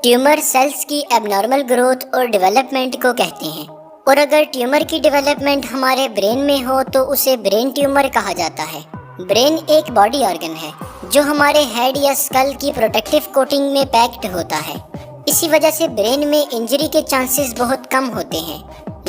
Tumour cells की abnormal growth और development को कहते हैं और अगर ट्यूमर की डेवलपमेंट हमारे ब्रेन में हो तो उसे ब्रेन ट्यूमर कहा जाता है। ब्रेन एक बॉडी ऑर्गन है जो हमारे हेड या स्कल की प्रोटेक्टिव कोटिंग में पैक्ड होता है। इसी वजह से ब्रेन में इंजरी के चांसेस बहुत कम होते हैं।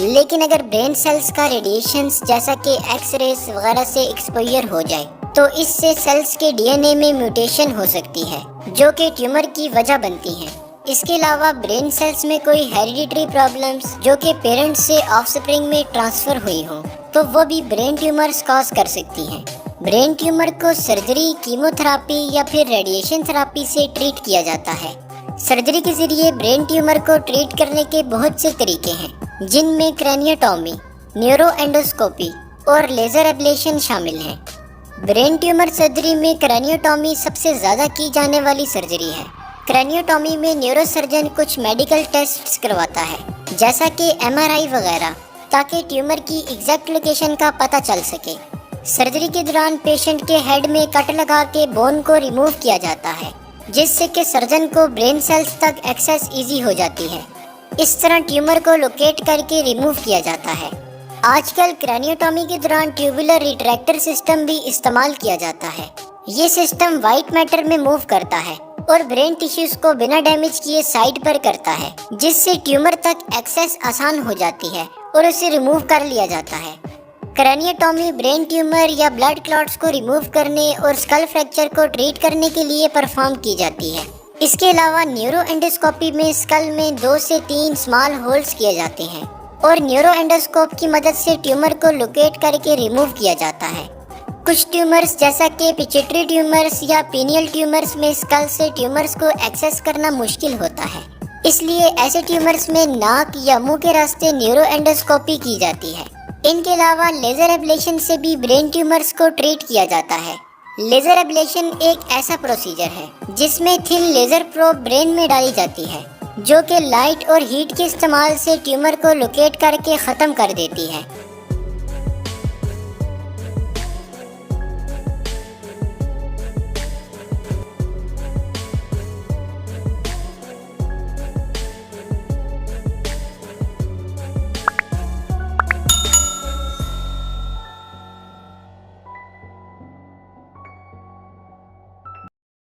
लेकिन अगर ब्रेन सेल्स का रेडिएशंस जैसा कि एक्स-रेस वगैरह से एक्सपोजर हो जाए तो इससे सेल्स के डीएनए में म्यूटेशन हो सकती है जो कि ट्यूमर की वजह बनती है। इसके अलावा ब्रेन सेल्स में कोई हेरिडिटरी प्रॉब्लम्स जो कि पेरेंट्स से ऑफस्प्रिंग में ट्रांसफर हुई हो तो वो भी ब्रेन ट्यूमर्स कॉज कर सकती हैं। ब्रेन ट्यूमर को सर्जरी, कीमोथेरापी या फिर रेडिएशन थेरापी से ट्रीट किया जाता है। सर्जरी के जरिए ब्रेन ट्यूमर को ट्रीट करने के बहुत से तरीके हैं जिनमें क्रैनियोटॉमी, न्यूरोएंडोस्कोपी और लेजर एब्लेशन शामिल हैं। ब्रेन ट्यूमर सर्जरी में क्रैनियोटॉमी सबसे ज़्यादा की जाने वाली सर्जरी है। क्रैनियोटॉमी में न्यूरोसर्जन कुछ मेडिकल टेस्ट्स करवाता है जैसा कि एमआरआई वगैरह, ताकि ट्यूमर की एग्जैक्ट लोकेशन का पता चल सके। सर्जरी के दौरान पेशेंट के हेड में कट लगा के बोन को रिमूव किया जाता है जिससे कि सर्जन को ब्रेन सेल्स तक एक्सेस ईजी हो जाती है। इस तरह ट्यूमर को लोकेट करके रिमूव किया जाता है। आजकल क्रैनियोटॉमी के दौरान ट्यूबुलर रिट्रैक्टर सिस्टम भी इस्तेमाल किया जाता है। ये सिस्टम वाइट मैटर में मूव करता है और ब्रेन टिश्यूज को बिना डैमेज किए साइड पर करता है जिससे ट्यूमर तक एक्सेस आसान हो जाती है और उसे रिमूव कर लिया जाता है। क्रैनियोटॉमी ब्रेन ट्यूमर या ब्लड क्लॉट्स को रिमूव करने और स्कल फ्रैक्चर को ट्रीट करने के लिए परफॉर्म की जाती है। इसके अलावा न्यूरोएंडोस्कोपी में स्कल में 2 से 3 स्मॉल होल्स किए जाते हैं और न्यूरोएंडोस्कोप की मदद से ट्यूमर को लोकेट करके रिमूव किया जाता है। कुछ ट्यूमर्स जैसा कि पिट्यूटरी ट्यूमर्स या पीनियल ट्यूमर्स में स्कल से ट्यूमर्स को एक्सेस करना मुश्किल होता है, इसलिए ऐसे ट्यूमर्स में नाक या मुंह के रास्ते न्यूरोएंडोस्कोपी की जाती है। इनके अलावा लेजर एब्लेशन से भी ब्रेन ट्यूमर्स को ट्रीट किया जाता है। लेजर एब्लेशन एक ऐसा प्रोसीजर है जिसमें थिन लेजर प्रोब ब्रेन में डाली जाती है जो कि लाइट और हीट के इस्तेमाल से ट्यूमर को लोकेट करके ख़त्म कर देती है।